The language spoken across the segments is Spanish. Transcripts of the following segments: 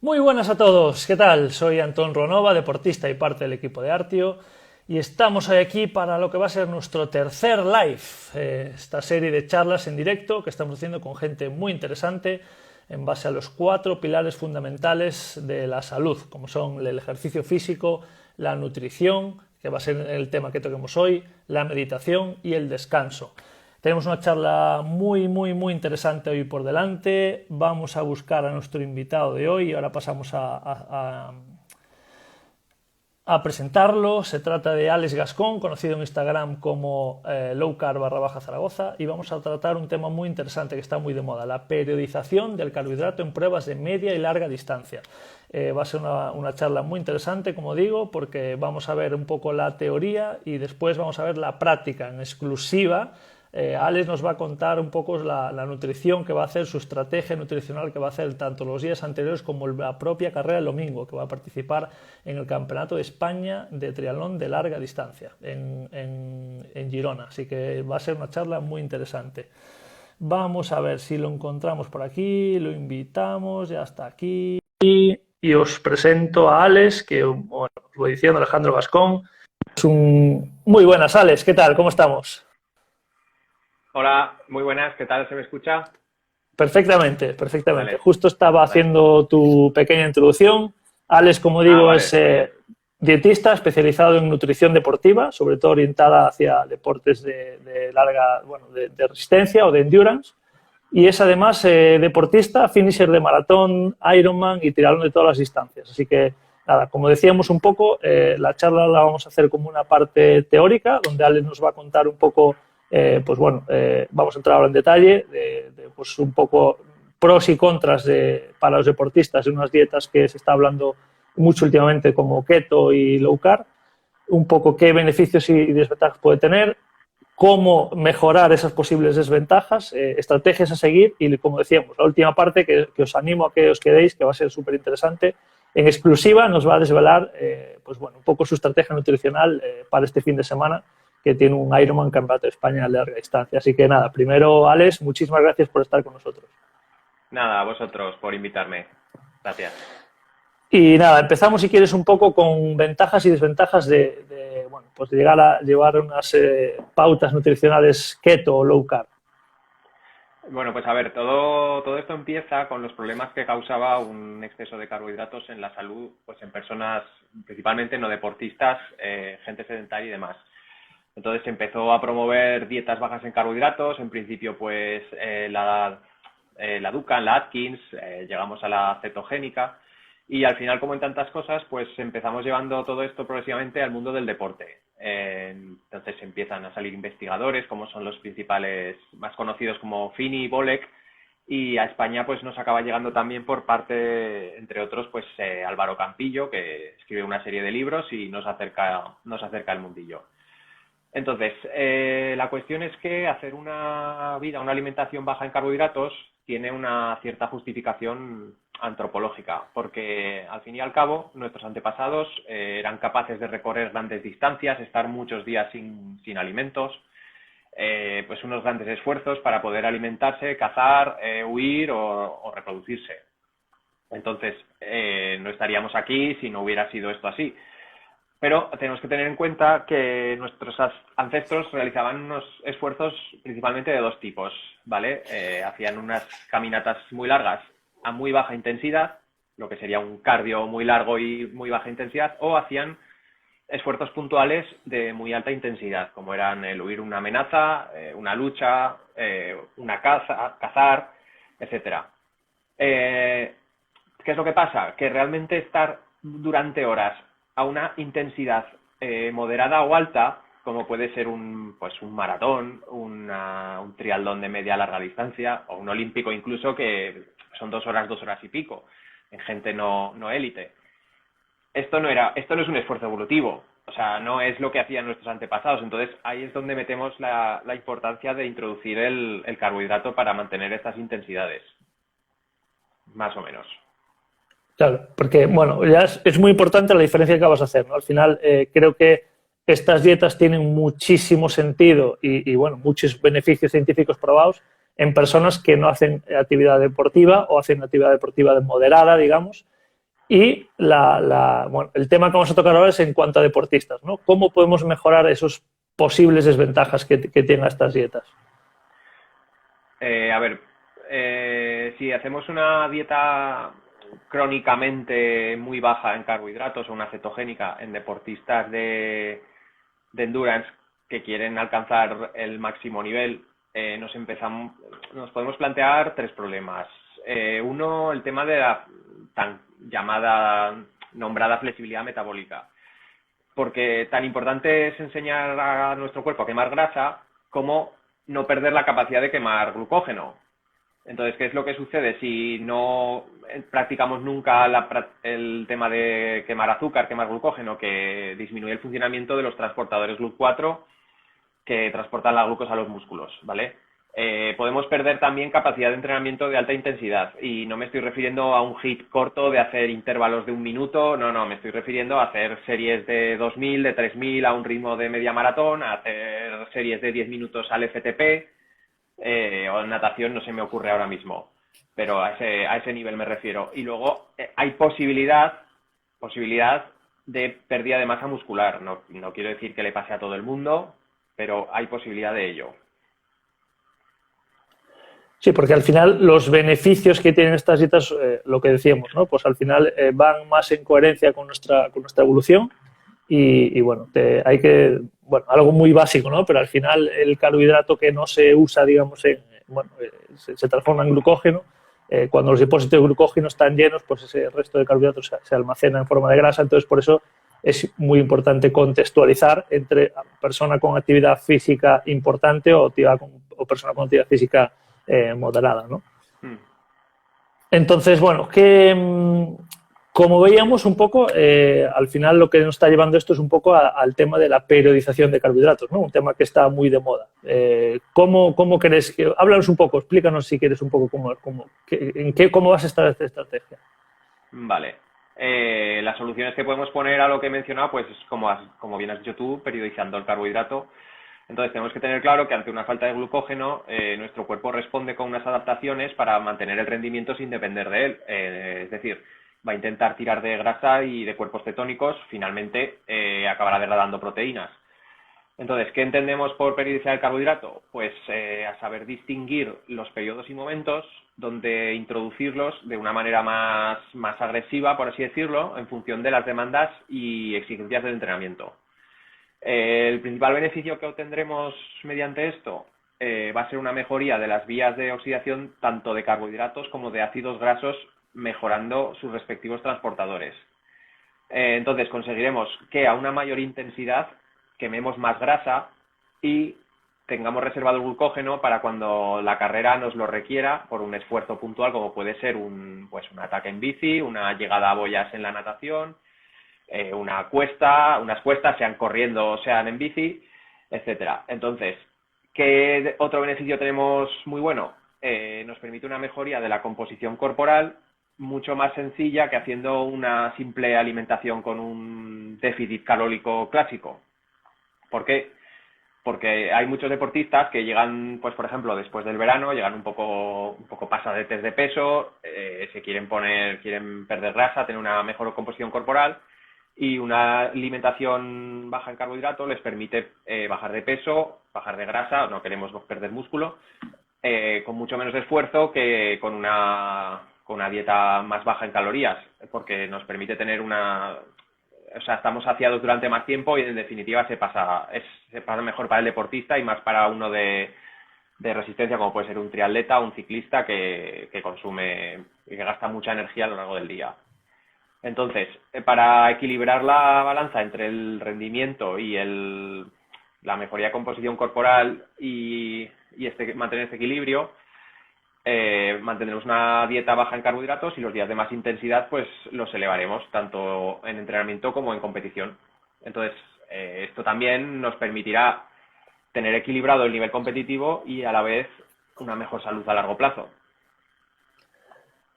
Muy buenas a todos, ¿qué tal? Soy Antón Ronova, deportista y parte del equipo de Artio, y estamos hoy aquí para lo que va a ser nuestro tercer live, esta serie de charlas en directo que estamos haciendo con gente muy interesante en base a los 4 pilares fundamentales de la salud, como son el ejercicio físico, la nutrición, que va a ser el tema que toquemos hoy, la meditación y el descanso. Tenemos una charla muy interesante hoy por delante. Vamos a buscar a nuestro invitado de hoy y ahora pasamos a presentarlo. Se trata de Alex Gascón, conocido en Instagram como lowcarb_Zaragoza, y vamos a tratar un tema muy interesante que está muy de moda, la periodización del carbohidrato en pruebas de media y larga distancia. Va a ser una charla muy interesante, como digo, porque vamos a ver un poco la teoría y después vamos a ver la práctica en exclusiva. Alex nos va a contar un poco la nutrición que va a hacer, su estrategia nutricional que va a hacer tanto los días anteriores como la propia carrera del domingo, que va a participar en el Campeonato de España de triatlón de larga distancia en Girona. Así que va a ser una charla muy interesante. Vamos a ver si lo encontramos por aquí, lo invitamos, ya está aquí. Y os presento a Alex, que bueno, os voy diciendo, Alejandro Gascón. Muy buenas, Alex, ¿qué tal? ¿Cómo estamos? Hola, muy buenas, ¿qué tal? ¿Se me escucha? Perfectamente. Vale, Justo estaba vale. haciendo tu pequeña introducción. Alex, como digo, Vale, es muy bien. dietista especializado en nutrición deportiva, sobre todo orientada hacia deportes de larga, bueno, de resistencia o de endurance. Y es además deportista, finisher de maratón, Ironman y triatlón de todas las distancias. Así que, nada, como decíamos un poco, la charla la vamos a hacer como una parte teórica, donde Alex nos va a contar un poco pues bueno, vamos a entrar ahora en detalle de pues un poco pros y contras para los deportistas de unas dietas que se está hablando mucho últimamente como keto y low carb, un poco qué beneficios y desventajas puede tener, cómo mejorar esas posibles desventajas, estrategias a seguir y, como decíamos, la última parte que os animo a que os quedéis, que va a ser súper interesante. En exclusiva nos va a desvelar pues bueno, un poco su estrategia nutricional para este fin de semana, que tiene un Ironman Campeonato de España a larga distancia. Así que nada, primero, Alex, muchísimas gracias por estar con nosotros. Nada, a vosotros por invitarme. Gracias. Y nada, empezamos si quieres un poco con ventajas y desventajas bueno, pues de llegar a llevar unas pautas nutricionales keto o low carb. Bueno, pues a ver, todo esto empieza con los problemas que causaba un exceso de carbohidratos en la salud, pues en personas principalmente no deportistas, gente sedentaria y demás. Entonces se empezó a promover dietas bajas en carbohidratos, en principio pues la Dukan, la Atkins, llegamos a la cetogénica y al final, como en tantas cosas, pues empezamos llevando todo esto progresivamente al mundo del deporte. Entonces empiezan a salir investigadores, como son los principales más conocidos como Fini y Bolek, y a España pues nos acaba llegando también por parte, entre otros, pues Álvaro Campillo, que escribe una serie de libros y nos acerca al mundillo. Entonces, la cuestión es que hacer una alimentación baja en carbohidratos tiene una cierta justificación antropológica, porque al fin y al cabo nuestros antepasados eran capaces de recorrer grandes distancias, estar muchos días sin alimentos, pues unos grandes esfuerzos para poder alimentarse, cazar, huir o reproducirse. Entonces, no estaríamos aquí si no hubiera sido esto así. Pero tenemos que tener en cuenta que nuestros ancestros realizaban unos esfuerzos principalmente de dos tipos, ¿vale? Hacían unas caminatas muy largas a muy baja intensidad, lo que sería un cardio muy largo y muy baja intensidad, o hacían esfuerzos puntuales de muy alta intensidad, como eran el huir una amenaza, una lucha, una caza, cazar, etcétera. ¿Qué es lo que pasa? Que realmente estar durante horas a una intensidad moderada o alta, como puede ser un maratón, un triatlón de media a larga distancia, o un olímpico incluso, que son 2 horas y pico, en gente no élite. Esto no es un esfuerzo evolutivo, o sea, no es lo que hacían nuestros antepasados. Entonces ahí es donde metemos la importancia de introducir el carbohidrato para mantener estas intensidades, más o menos. Claro, porque, bueno, ya es muy importante la diferencia que vas a hacer, ¿no? Al final, creo que estas dietas tienen muchísimo sentido bueno, muchos beneficios científicos probados en personas que no hacen actividad deportiva o hacen actividad deportiva moderada, digamos, Y bueno, el tema que vamos a tocar ahora es en cuanto a deportistas, ¿no? ¿Cómo podemos mejorar esos posibles desventajas que tienen estas dietas? Si hacemos una dieta crónicamente muy baja en carbohidratos o una cetogénica en deportistas de endurance que quieren alcanzar el máximo nivel, nos podemos plantear 3 problemas. Uno, el tema de la tan nombrada flexibilidad metabólica, porque tan importante es enseñar a nuestro cuerpo a quemar grasa como no perder la capacidad de quemar glucógeno. Entonces, ¿qué es lo que sucede si no practicamos nunca el tema de quemar azúcar, quemar glucógeno, que disminuye el funcionamiento de los transportadores GLUT4 que transportan la glucosa a los músculos, ¿vale? Podemos perder también capacidad de entrenamiento de alta intensidad, y no me estoy refiriendo a un HIIT corto de hacer intervalos de 1 minuto, no, me estoy refiriendo a hacer series de 2000, de 3000 a un ritmo de media maratón, a hacer series de 10 minutos al FTP, o en natación no se me ocurre ahora mismo, pero a ese nivel me refiero. Y luego hay posibilidad de pérdida de masa muscular. No quiero decir que le pase a todo el mundo, pero hay posibilidad de ello. Sí, porque al final los beneficios que tienen estas dietas, lo que decíamos, ¿no? Pues al final van más en coherencia con nuestra evolución y bueno, algo muy básico, ¿no? Pero al final el carbohidrato que no se usa, digamos, se transforma en glucógeno. Cuando los depósitos de glucógeno están llenos, pues ese resto de carbohidratos se almacena en forma de grasa. Entonces, por eso es muy importante contextualizar entre persona con actividad física importante o persona con actividad física moderada, ¿no? Entonces, bueno, como veíamos un poco, al final lo que nos está llevando esto es un poco al tema de la periodización de carbohidratos, ¿no? Un tema que está muy de moda. ¿Cómo crees que...? Háblanos un poco, explícanos si quieres un poco cómo vas a estar esta estrategia. Vale. Las soluciones que podemos poner a lo que he mencionado, pues como bien has dicho tú, periodizando el carbohidrato. Entonces tenemos que tener claro que ante una falta de glucógeno, nuestro cuerpo responde con unas adaptaciones para mantener el rendimiento sin depender de él. Es decir, va a intentar tirar de grasa y de cuerpos cetónicos, finalmente acabará degradando proteínas. Entonces, ¿qué entendemos por periodizar el carbohidrato? Pues a saber distinguir los periodos y momentos donde introducirlos de una manera más agresiva, por así decirlo, en función de las demandas y exigencias del entrenamiento. El principal beneficio que obtendremos mediante esto va a ser una mejoría de las vías de oxidación tanto de carbohidratos como de ácidos grasos, mejorando sus respectivos transportadores. Entonces conseguiremos que a una mayor intensidad quememos más grasa y tengamos reservado el glucógeno para cuando la carrera nos lo requiera por un esfuerzo puntual, como puede ser un ataque en bici, una llegada a boyas en la natación, unas cuestas, sean corriendo o sean en bici, etcétera. Entonces, ¿qué otro beneficio tenemos muy bueno? Nos permite una mejoría de la composición corporal mucho más sencilla que haciendo una simple alimentación con un déficit calórico clásico. ¿Por qué? Porque hay muchos deportistas que llegan, pues por ejemplo, después del verano, llegan un poco pasadetes de peso, quieren perder grasa, tener una mejor composición corporal, y una alimentación baja en carbohidratos les permite bajar de peso, bajar de grasa, no queremos perder músculo, con mucho menos esfuerzo que con una dieta más baja en calorías, porque nos permite tener estamos saciados durante más tiempo y en definitiva se pasa mejor para el deportista y más para uno de resistencia, como puede ser un triatleta o un ciclista que consume y que gasta mucha energía a lo largo del día. Entonces, para equilibrar la balanza entre el rendimiento y la mejoría de composición corporal y mantener este equilibrio, mantendremos una dieta baja en carbohidratos y los días de más intensidad pues los elevaremos tanto en entrenamiento como en competición. Entonces, esto también nos permitirá tener equilibrado el nivel competitivo y a la vez una mejor salud a largo plazo.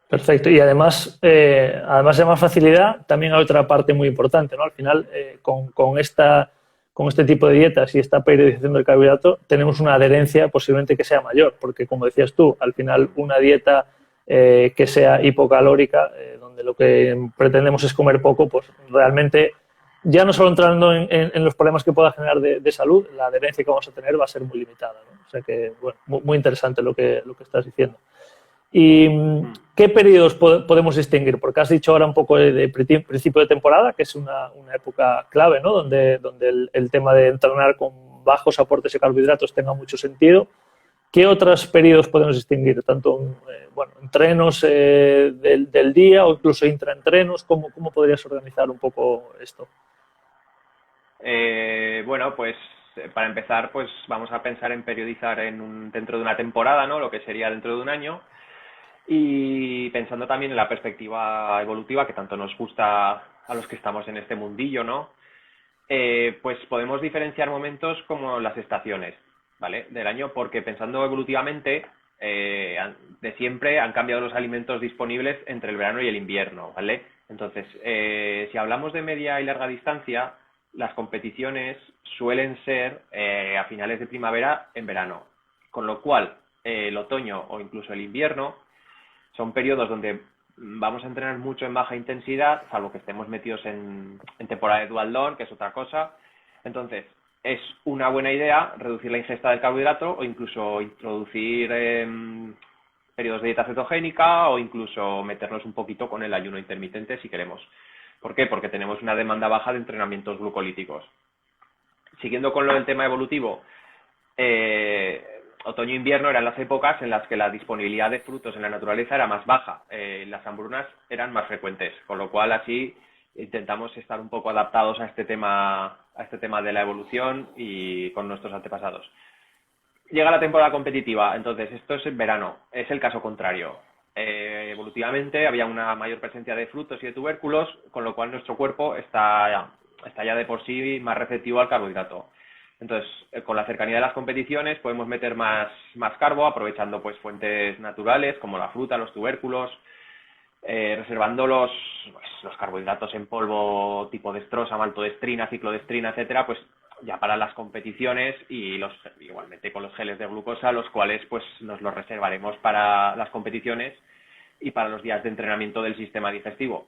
Perfecto. Y además de más facilidad, también hay otra parte muy importante, ¿no? Al final, con este tipo de dietas y esta periodización del carbohidrato, tenemos una adherencia posiblemente que sea mayor, porque como decías tú, al final una dieta que sea hipocalórica, donde donde lo que pretendemos es comer poco, pues realmente ya no solo entrando en los problemas que pueda generar de salud, la adherencia que vamos a tener va a ser muy limitada, ¿no? O sea que, bueno, muy interesante lo que estás diciendo. ¿Y qué periodos podemos distinguir? Porque has dicho ahora un poco de principio de temporada, que es una época clave, ¿no? Donde el tema de entrenar con bajos aportes de carbohidratos tenga mucho sentido. ¿Qué otros periodos podemos distinguir? Tanto entrenos del día o incluso intraentrenos. ¿Cómo podrías organizar un poco esto? Bueno, pues para empezar, pues vamos a pensar en periodizar dentro de una temporada, ¿no? Lo que sería dentro de un año. Y pensando también en la perspectiva evolutiva que tanto nos gusta a los que estamos en este mundillo, ¿no? Pues podemos diferenciar momentos como las estaciones, ¿vale? Del año, porque pensando evolutivamente, de siempre han cambiado los alimentos disponibles entre el verano y el invierno, ¿vale? Entonces, si hablamos de media y larga distancia, las competiciones suelen ser a finales de primavera en verano, con lo cual el otoño o incluso el invierno son periodos donde vamos a entrenar mucho en baja intensidad, salvo que estemos metidos en temporada de dualdón, que es otra cosa. Entonces, es una buena idea reducir la ingesta del carbohidrato o incluso introducir periodos de dieta cetogénica o incluso meternos un poquito con el ayuno intermitente si queremos. ¿Por qué? Porque tenemos una demanda baja de entrenamientos glucolíticos. Siguiendo con lo del tema evolutivo, otoño-invierno eran las épocas en las que la disponibilidad de frutos en la naturaleza era más baja. Las hambrunas eran más frecuentes, con lo cual así intentamos estar un poco adaptados a este tema de la evolución y con nuestros antepasados. Llega la temporada competitiva, entonces esto es en verano, es el caso contrario. Evolutivamente había una mayor presencia de frutos y de tubérculos, con lo cual nuestro cuerpo está ya de por sí más receptivo al carbohidrato. Entonces, con la cercanía de las competiciones podemos meter más carbo, aprovechando pues fuentes naturales como la fruta, los tubérculos, reservando los carbohidratos en polvo tipo dextrosa, maltodextrina, ciclodextrina, etcétera, pues ya para las competiciones y igualmente con los geles de glucosa, los cuales pues nos los reservaremos para las competiciones y para los días de entrenamiento del sistema digestivo,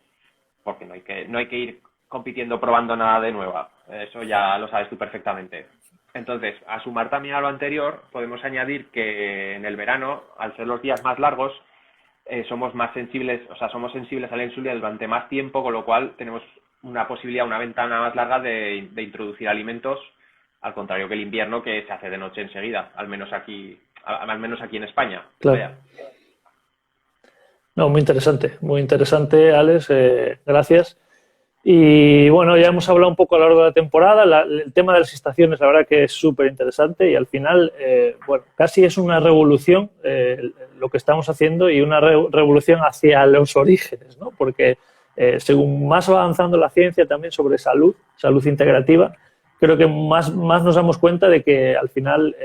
porque no hay que ir compitiendo probando nada de nueva. Eso ya lo sabes tú perfectamente. Entonces, a sumar también a lo anterior, podemos añadir que en el verano, al ser los días más largos, somos sensibles a la insulina durante más tiempo, con lo cual tenemos una posibilidad, una ventana más larga de introducir alimentos, al contrario que el invierno, que se hace de noche enseguida, al menos aquí en España. Claro. Vaya. No, muy interesante, Alex, gracias. Y bueno, ya hemos hablado un poco a lo largo de la temporada, el tema de las estaciones, la verdad que es súper interesante y al final, casi es una revolución lo que estamos haciendo y una revolución hacia los orígenes, ¿no? Porque según más va avanzando la ciencia también sobre salud integrativa, creo que más nos damos cuenta de que al final,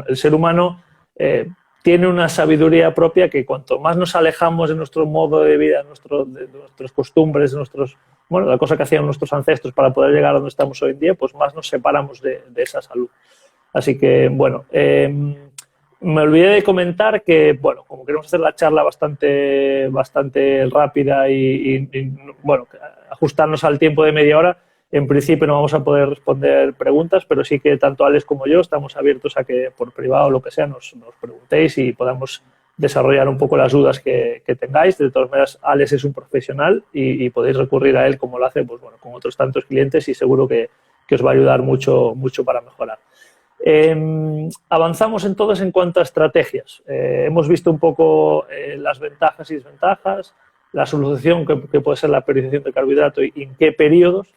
el ser humano tiene una sabiduría propia que cuanto más nos alejamos de nuestro modo de vida, de nuestras costumbres, la cosa que hacían nuestros ancestros para poder llegar a donde estamos hoy en día, pues más nos separamos de esa salud. Así que, me olvidé de comentar que, como queremos hacer la charla bastante rápida y ajustarnos al tiempo de media hora, en principio no vamos a poder responder preguntas, pero sí que tanto Alex como yo estamos abiertos a que por privado o lo que sea nos preguntéis y podamos desarrollar un poco las dudas que tengáis. De todas maneras, Alex es un profesional y podéis recurrir a él como lo hace con otros tantos clientes y seguro que os va a ayudar mucho para mejorar. Avanzamos entonces en cuanto a estrategias. Hemos visto un poco las ventajas y desventajas, la solución que puede ser la periodización de carbohidrato y en qué periodos.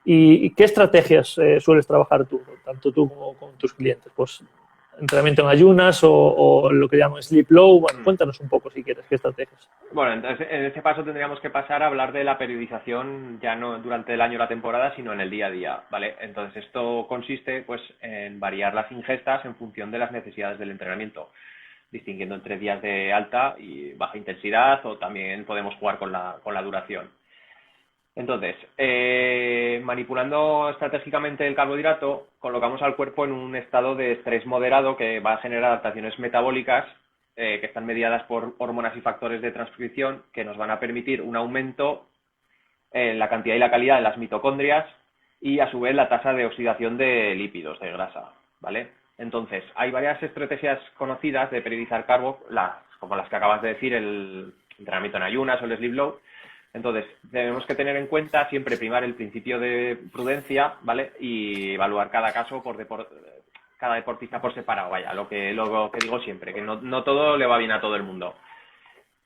¿Y qué estrategias sueles trabajar tú, tanto tú como con tus clientes? Pues entrenamiento en ayunas o lo que llaman sleep low. Bueno, cuéntanos un poco si quieres, qué estrategias. Bueno, entonces en este paso tendríamos que pasar a hablar de la periodización ya no durante el año o la temporada, sino en el día a día, ¿vale? Entonces esto consiste pues en variar las ingestas en función de las necesidades del entrenamiento, distinguiendo entre días de alta y baja intensidad, o también podemos jugar con la duración. Entonces, manipulando estratégicamente el carbohidrato, colocamos al cuerpo en un estado de estrés moderado que va a generar adaptaciones metabólicas que están mediadas por hormonas y factores de transcripción que nos van a permitir un aumento en la cantidad y la calidad de las mitocondrias y a su vez la tasa de oxidación de lípidos, de grasa, ¿vale? Entonces, hay varias estrategias conocidas de periodizar carbo, como las que acabas de decir, el entrenamiento en ayunas o el sleep load. Entonces, tenemos que tener en cuenta siempre primar el principio de prudencia, ¿vale? Y evaluar cada caso cada deportista por separado, vaya, lo que digo siempre, que no todo le va bien a todo el mundo,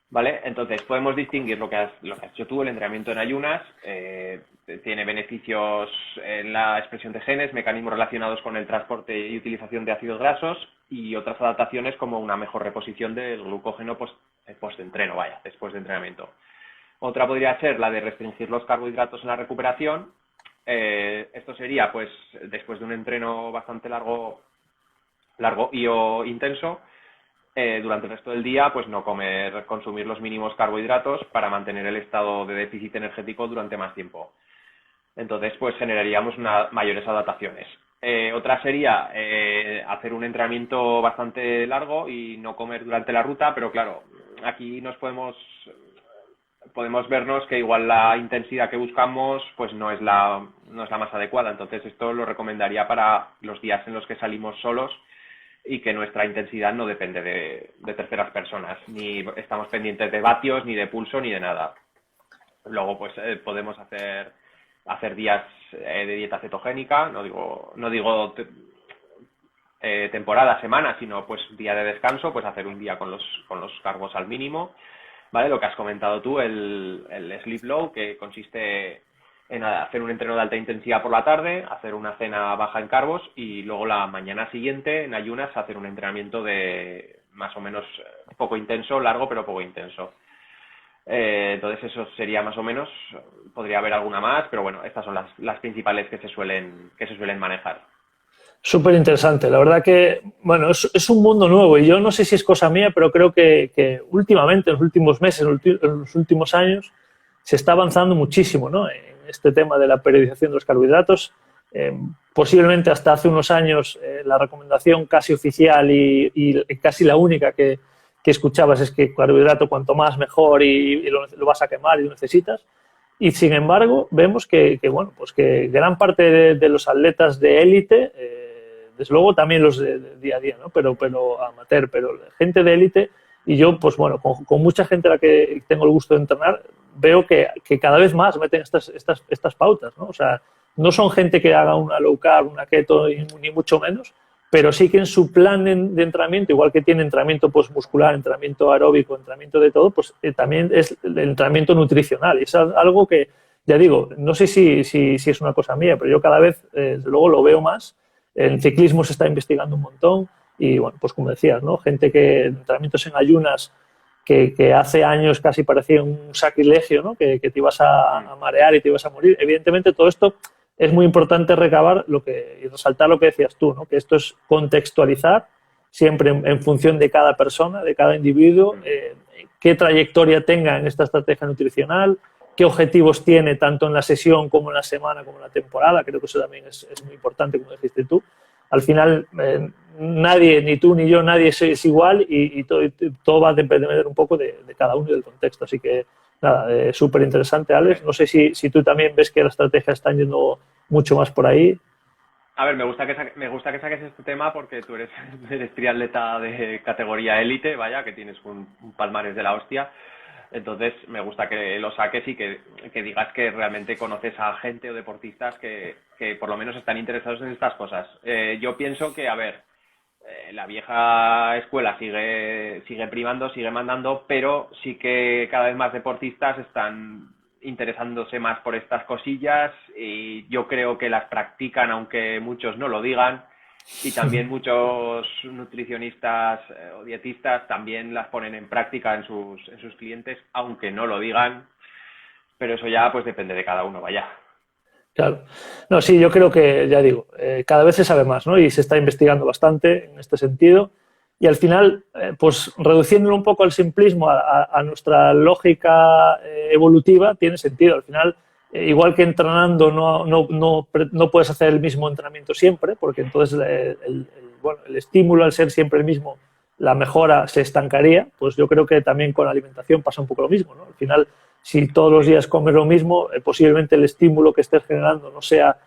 ¿vale? Entonces, podemos distinguir lo que has hecho tú, el entrenamiento en ayunas, tiene beneficios en la expresión de genes, mecanismos relacionados con el transporte y utilización de ácidos grasos y otras adaptaciones como una mejor reposición del glucógeno post-entreno, vaya, después de entrenamiento. Otra podría ser la de restringir los carbohidratos en la recuperación. Esto sería, pues, después de un entreno bastante largo o intenso, durante el resto del día, pues no consumir los mínimos carbohidratos para mantener el estado de déficit energético durante más tiempo. Entonces, pues generaríamos mayores adaptaciones. Otra sería hacer un entrenamiento bastante largo y no comer durante la ruta, pero claro, aquí podemos vernos que igual la intensidad que buscamos pues no es la más adecuada. Entonces, esto lo recomendaría para los días en los que salimos solos y que nuestra intensidad no depende de terceras personas, ni estamos pendientes de vatios, ni de pulso, ni de nada. Luego, pues podemos hacer días de dieta cetogénica, no digo temporada, semana, sino pues día de descanso, pues hacer un día con los carbos al mínimo, ¿vale? Lo que has comentado tú, el sleep low, que consiste en hacer un entreno de alta intensidad por la tarde, hacer una cena baja en carbos y luego la mañana siguiente, en ayunas, hacer un entrenamiento de más o menos poco intenso, largo pero poco intenso. Entonces eso sería más o menos, podría haber alguna más, pero bueno, estas son las principales que se suelen manejar. Súper interesante. La verdad que, bueno, es un mundo nuevo y yo no sé si es cosa mía, pero creo que últimamente, en los últimos meses, en los últimos años, se está avanzando muchísimo, ¿no?, en este tema de la periodización de los carbohidratos. Posiblemente hasta hace unos años la recomendación casi oficial y casi la única que escuchabas es que carbohidrato cuanto más mejor y lo vas a quemar y lo necesitas. Y sin embargo, vemos que bueno, pues que gran parte de los atletas de élite, desde luego también los de día a día, ¿no?, pero amateur, pero gente de élite, y yo, pues bueno, con mucha gente a la que tengo el gusto de entrenar, veo que cada vez más meten estas pautas, ¿no? O sea, no son gente que haga una low carb, una keto, ni mucho menos, pero sí que en su plan de entrenamiento, igual que tiene entrenamiento muscular, entrenamiento aeróbico, entrenamiento de todo, pues también es el entrenamiento nutricional. Y es algo que, ya digo, no sé si es una cosa mía, pero yo cada vez, desde luego, lo veo más. En ciclismo se está investigando un montón y, bueno, pues como decías, ¿no?, gente que entrenamientos en ayunas que hace años casi parecía un sacrilegio, ¿no?, que te ibas a marear y te ibas a morir. Evidentemente, todo esto es muy importante recabar y resaltar lo que decías tú, ¿no?, que esto es contextualizar siempre en función de cada persona, de cada individuo, qué trayectoria tenga en esta estrategia nutricional, qué objetivos tiene tanto en la sesión como en la semana como en la temporada. Creo que eso también es muy importante, como dijiste tú. Al final, nadie, ni tú ni yo, nadie es igual y todo va a depender un poco de cada uno y del contexto. Así que, nada, súper interesante, Alex. No sé si tú también ves que las estrategias están yendo mucho más por ahí. A ver, me gusta que saques este tema porque tú eres triatleta de categoría élite, vaya, que tienes un palmarés de la hostia. Entonces, me gusta que lo saques y que digas que realmente conoces a gente o deportistas que por lo menos están interesados en estas cosas. Yo pienso que, a ver, la vieja escuela sigue primando, sigue mandando, pero sí que cada vez más deportistas están interesándose más por estas cosillas y yo creo que las practican aunque muchos no lo digan. Y también muchos nutricionistas o dietistas también las ponen en práctica en sus clientes, aunque no lo digan, pero eso ya pues depende de cada uno, vaya. Claro. No, sí, yo creo que, ya digo, cada vez se sabe más, ¿no?, y se está investigando bastante en este sentido. Y al final, pues reduciéndolo un poco al simplismo, a nuestra lógica evolutiva, tiene sentido. Al final, igual que entrenando no puedes hacer el mismo entrenamiento siempre, porque entonces el estímulo, al ser siempre el mismo, la mejora se estancaría, pues yo creo que también con la alimentación pasa un poco lo mismo, ¿no? Al final, si todos los días comes lo mismo, posiblemente el estímulo que estés generando no sea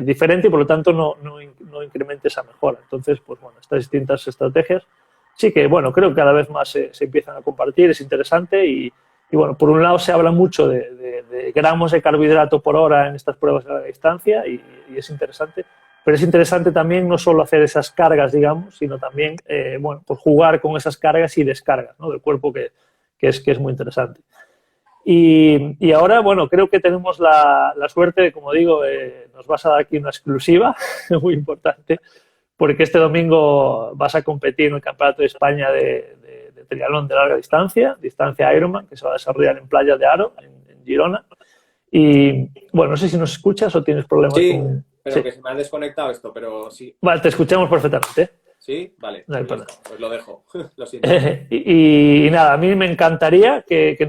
diferente y por lo tanto no incremente esa mejora. Entonces, pues bueno, estas distintas estrategias sí que, bueno, creo que cada vez más se empiezan a compartir, es interesante y bueno, por un lado se habla mucho de gramos de carbohidrato por hora en estas pruebas de larga distancia y es interesante, pero es interesante también no solo hacer esas cargas, digamos, sino también, bueno, pues jugar con esas cargas y descargas, ¿no? Del cuerpo que es muy interesante. Y ahora, bueno, creo que tenemos la suerte, como digo, nos vas a dar aquí una exclusiva muy importante, porque este domingo vas a competir en el Campeonato de España de triatlón de larga distancia Ironman, que se va a desarrollar en Playa de Aro, en Girona. Y, bueno, no sé si nos escuchas o tienes problemas con... Pero sí, que se me ha desconectado esto, pero sí. Vale, te escuchamos perfectamente. ¿Sí? Vale. No, pues lo dejo. Lo siento. Y nada, a mí me encantaría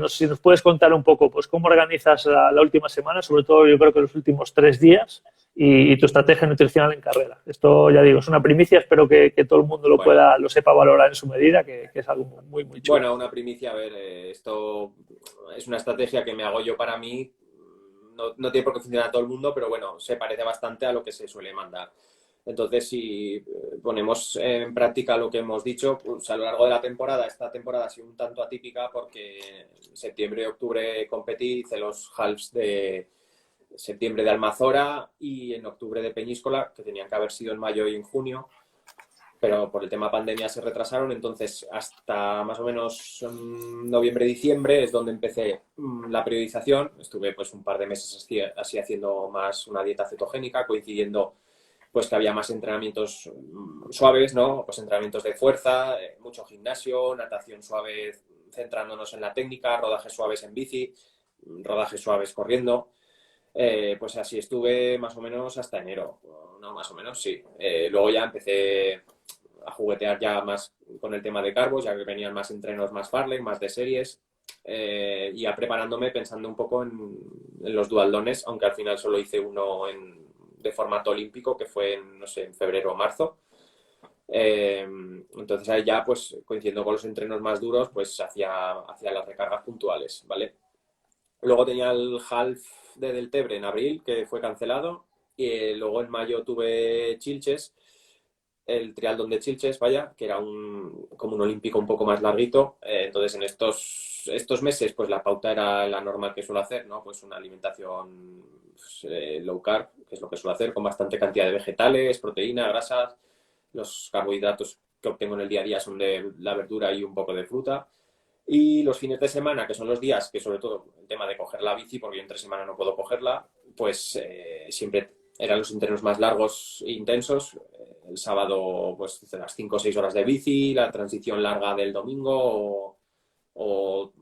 si nos puedes contar un poco pues cómo organizas la última semana, sobre todo yo creo que los últimos 3 días y tu estrategia nutricional en carrera. Esto, ya digo, es una primicia, espero que todo el mundo lo sepa valorar en su medida, que es algo muy, muy chulo. Bueno, una primicia, a ver, esto es una estrategia que me hago yo para mí, no tiene por qué funcionar a todo el mundo, pero bueno, se parece bastante a lo que se suele mandar. Entonces, si ponemos en práctica lo que hemos dicho, pues a lo largo de la temporada, esta temporada ha sido un tanto atípica porque en septiembre y octubre competí, hice los halves de septiembre de Almazora y en octubre de Peñíscola, que tenían que haber sido en mayo y en junio, pero por el tema pandemia se retrasaron, entonces hasta más o menos noviembre-diciembre es donde empecé la periodización. Estuve pues un par de meses así haciendo más una dieta cetogénica, coincidiendo pues que había más entrenamientos suaves, ¿no? Pues entrenamientos de fuerza, mucho gimnasio, natación suave centrándonos en la técnica, rodajes suaves en bici, rodajes suaves corriendo. Pues así estuve más o menos hasta enero, no, más o menos, sí. Luego ya empecé a juguetear ya más con el tema de carbos, ya que venían más entrenos más farlek, más de series, y ya preparándome pensando un poco en los dualdones, aunque al final solo hice uno de formato olímpico, que fue no sé, en febrero o marzo. Entonces ahí ya, pues coincidiendo con los entrenos más duros, pues hacía las recargas puntuales, ¿vale? Luego tenía el half de Deltebre en abril, que fue cancelado, y luego en mayo tuve Chilches, el triatlón de Chilches, vaya, que era como un olímpico un poco más larguito. Entonces en estos meses pues la pauta era la normal que suelo hacer, ¿no? Pues una alimentación low carb, que es lo que suelo hacer, con bastante cantidad de vegetales, proteína, grasas. Los carbohidratos que obtengo en el día a día son de la verdura y un poco de fruta. Y los fines de semana, que son los días que sobre todo el tema de coger la bici, porque yo entre semana no puedo cogerla, pues siempre eran los entrenos más largos e intensos. El sábado, pues las 5 o 6 horas de bici, la transición larga del domingo o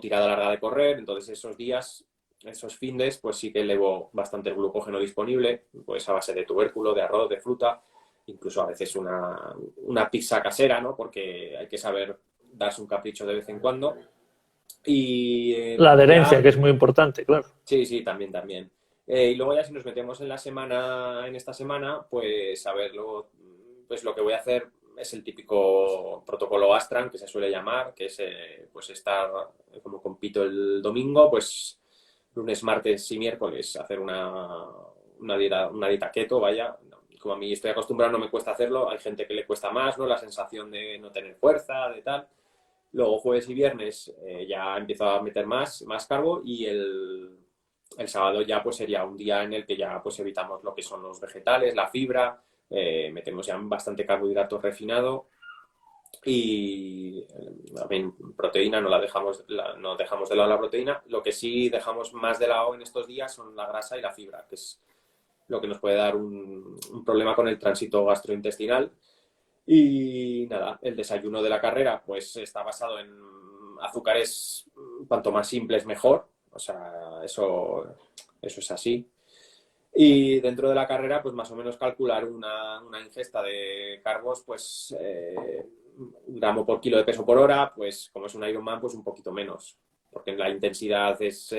tirada larga de correr. Entonces esos días, esos findes, pues sí que elevo bastante el glucógeno disponible, pues a base de tubérculo, de arroz, de fruta, incluso a veces una pizza casera, ¿no? Porque hay que saber darse un capricho de vez en cuando. Y la adherencia, que es muy importante, claro. Sí, también. Y luego ya si nos metemos en esta semana, pues a ver, luego, pues lo que voy a hacer es el típico protocolo Astran, que se suele llamar, que es pues estar, como compito el domingo, pues lunes, martes y miércoles hacer una dieta keto, vaya. Como a mí estoy acostumbrado, no me cuesta hacerlo, hay gente que le cuesta más, ¿no? La sensación de no tener fuerza, de tal. Luego jueves y viernes ya empiezo a meter más carbo y el sábado ya pues sería un día en el que ya pues evitamos lo que son los vegetales, la fibra, metemos ya bastante carbohidrato refinado y también proteína, no dejamos de lado la proteína. Lo que sí dejamos más de lado en estos días son la grasa y la fibra, que es lo que nos puede dar un problema con el tránsito gastrointestinal. Y nada, el desayuno de la carrera pues está basado en azúcares, cuanto más simples mejor, o sea, eso es así. Y dentro de la carrera pues más o menos calcular una ingesta de carbos pues 1 gramo por kilo de peso por hora, pues como es un Ironman pues un poquito menos, porque la intensidad es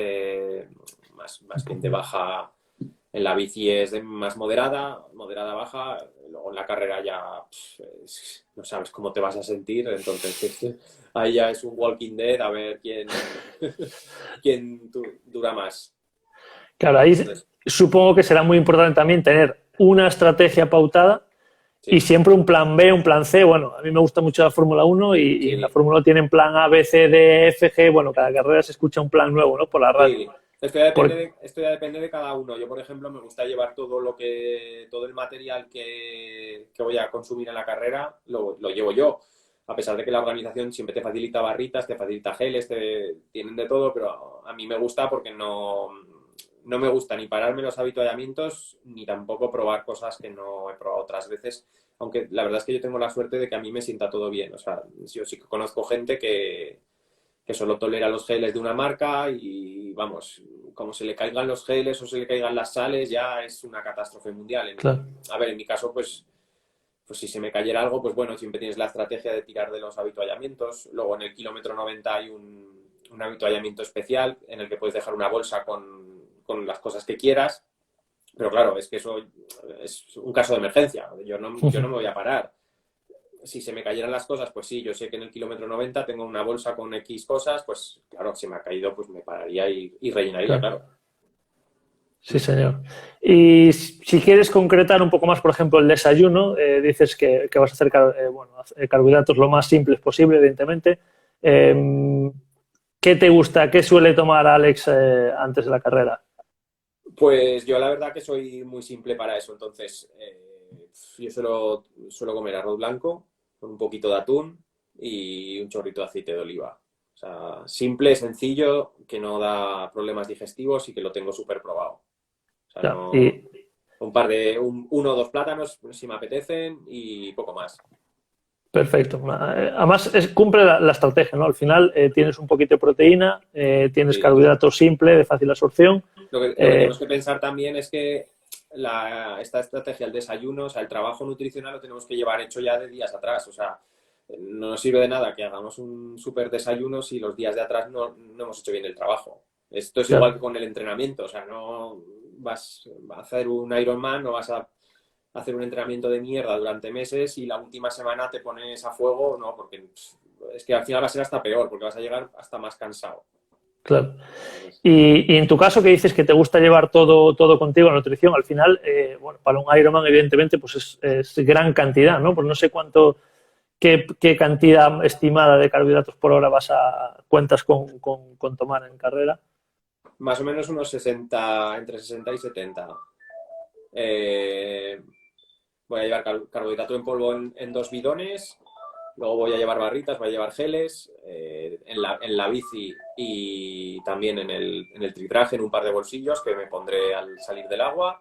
más bien de baja En la bici es más moderada baja, luego en la carrera ya no sabes cómo te vas a sentir, entonces ahí ya es un Walking Dead a ver quién dura más. Claro, ahí supongo que será muy importante también tener una estrategia pautada y siempre un plan B, un plan C. Bueno, a mí me gusta mucho la Fórmula 1 y en la Fórmula 1 tienen plan A, B, C, D, F, G. Bueno, cada carrera se escucha un plan nuevo, ¿no? Por la radio. Sí. Esto ya depende de cada uno. Yo, por ejemplo, me gusta llevar todo el material que voy a consumir en la carrera, lo llevo yo. A pesar de que la organización siempre te facilita barritas, te facilita geles, tienen de todo, pero a mí me gusta porque no me gusta ni pararme los habituallamientos ni tampoco probar cosas que no he probado otras veces. Aunque la verdad es que yo tengo la suerte de que a mí me sienta todo bien. O sea, yo sí que conozco gente que solo tolera los geles de una marca y, vamos, como se le caigan los geles o se le caigan las sales, ya es una catástrofe mundial. Claro. A ver, en mi caso, pues si se me cayera algo, pues bueno, siempre tienes la estrategia de tirar de los habituallamientos. Luego en el kilómetro 90 hay un habituallamiento especial en el que puedes dejar una bolsa con las cosas que quieras. Pero claro, es que eso es un caso de emergencia. Yo no me voy a parar. Si se me cayeran las cosas, pues sí, yo sé que en el kilómetro 90 tengo una bolsa con X cosas, pues claro, si me ha caído, pues me pararía y rellenaría, claro. Sí, señor. Y si quieres concretar un poco más, por ejemplo, el desayuno, dices que vas a hacer carbohidratos lo más simples posible, evidentemente. ¿Qué te gusta? ¿Qué suele tomar Alex antes de la carrera? Pues yo la verdad que soy muy simple para eso. Entonces, yo suelo comer arroz blanco con un poquito de atún y un chorrito de aceite de oliva. O sea, simple, sencillo, que no da problemas digestivos y que lo tengo súper probado. O sea, uno o dos plátanos si me apetecen y poco más. Perfecto. Además, cumple la estrategia, ¿no? Al final tienes un poquito de proteína, tienes carbohidratos simple, de fácil absorción. Lo que tenemos que pensar también es que esta estrategia, el desayuno, o sea, el trabajo nutricional lo tenemos que llevar hecho ya de días atrás. O sea, no nos sirve de nada que hagamos un súper desayuno si los días de atrás no hemos hecho bien el trabajo. Esto es igual que con el entrenamiento. O sea, no vas a hacer un Ironman, no vas a hacer un entrenamiento de mierda durante meses y la última semana te pones a fuego, no, porque es que al final va a ser hasta peor, porque vas a llegar hasta más cansado. Claro. Y en tu caso, que dices que te gusta llevar todo contigo, la nutrición, al final, bueno, para un Ironman, evidentemente, pues es gran cantidad, ¿no? Pues no sé qué cantidad estimada de carbohidratos por hora cuentas con tomar en carrera. Más o menos unos 60, entre 60 y 70. Voy a llevar carbohidrato en polvo en 2 bidones, luego voy a llevar barritas, voy a llevar geles en la bici y también en el tritraje en un par de bolsillos que me pondré al salir del agua,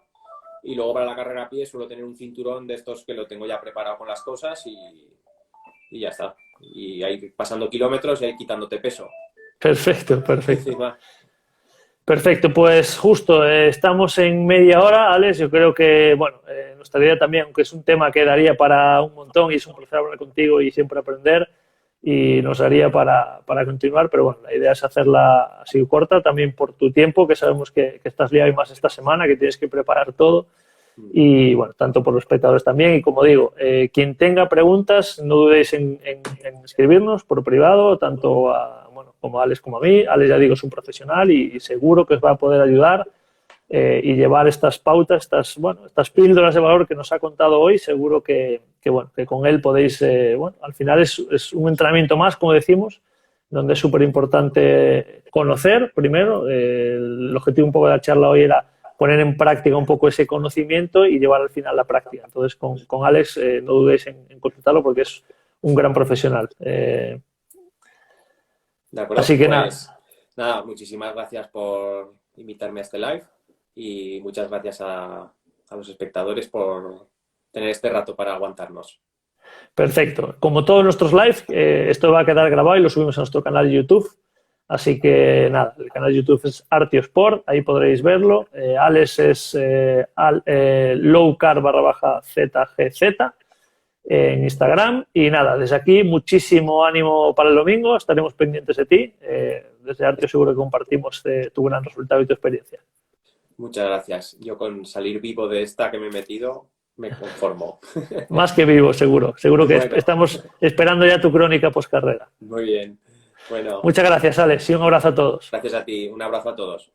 y luego para la carrera a pie suelo tener un cinturón de estos que lo tengo ya preparado con las cosas y ya está. Y ahí pasando kilómetros y ahí quitándote peso. Perfecto. Encima. Perfecto, pues justo, estamos en media hora, Alex. Yo creo que, bueno, nuestra idea también, aunque es un tema que daría para un montón y es un placer hablar contigo y siempre aprender y nos daría para continuar, pero bueno, la idea es hacerla así corta también por tu tiempo, que sabemos que estás liado y más esta semana, que tienes que preparar todo y bueno, tanto por los espectadores también. Y como digo, quien tenga preguntas, no dudéis en escribirnos por privado, tanto como a Alex como a mí. Alex, ya digo, es un profesional y seguro que os va a poder ayudar y llevar estas pautas, estas píldoras de valor que nos ha contado hoy. Seguro que con él podéis, al final es un entrenamiento más, como decimos, donde es súper importante conocer primero. El objetivo un poco de la charla hoy era poner en práctica un poco ese conocimiento y llevar al final la práctica. Entonces, con Alex no dudéis en consultarlo porque es un gran profesional. De acuerdo, así que pues, nada, muchísimas gracias por invitarme a este live y muchas gracias a los espectadores por tener este rato para aguantarnos. Perfecto. Como todos nuestros live, esto va a quedar grabado y lo subimos a nuestro canal de YouTube. Así que nada, el canal de YouTube es Artiosport, ahí podréis verlo. Alex es lowcarb_ZGZ en Instagram. Y nada, desde aquí muchísimo ánimo para el domingo, estaremos pendientes de ti. Desde Artio seguro que compartimos tu gran resultado y tu experiencia. Muchas gracias. Yo con salir vivo de esta que me he metido, me conformo. Más que vivo, seguro. Seguro que Bueno. estamos esperando ya tu crónica postcarrera. Muy bien. Bueno, Muchas gracias, Alex, y un abrazo a todos. gracias a ti. Un abrazo a todos.